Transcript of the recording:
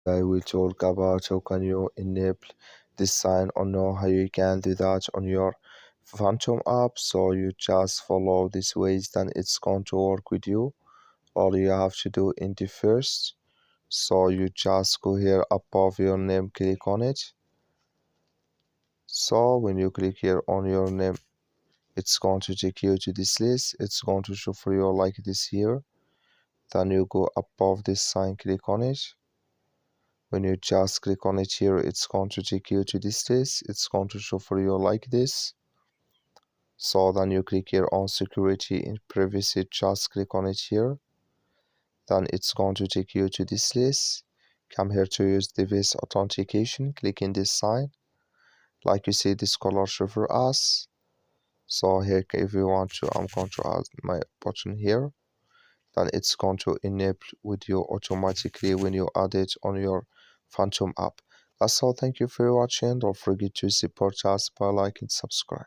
I will talk about how can you enable this sign or know how you can do that on your Phantom app. So you just follow these ways, then it's going to work with you. All you have to do in the first, so you just go here above your name, click on it. So when you click here on your name, it's going to take you to this list. It's going to show for you like this here. Then you go above this sign, click on it. When you just click on it here, it's going to take you to this list. It's going to show for you like this. So then you click here on security and privacy, just click on it here. Then it's going to take you to this list. Come here to use device authentication, click in this sign. Like you see, this color show for us. So here, if you want to, I'm going to add my button here. Then it's going to enable with you automatically when you add it on your Phantom app. That's all. Thank you for watching. Don't forget to support us by liking and subscribe.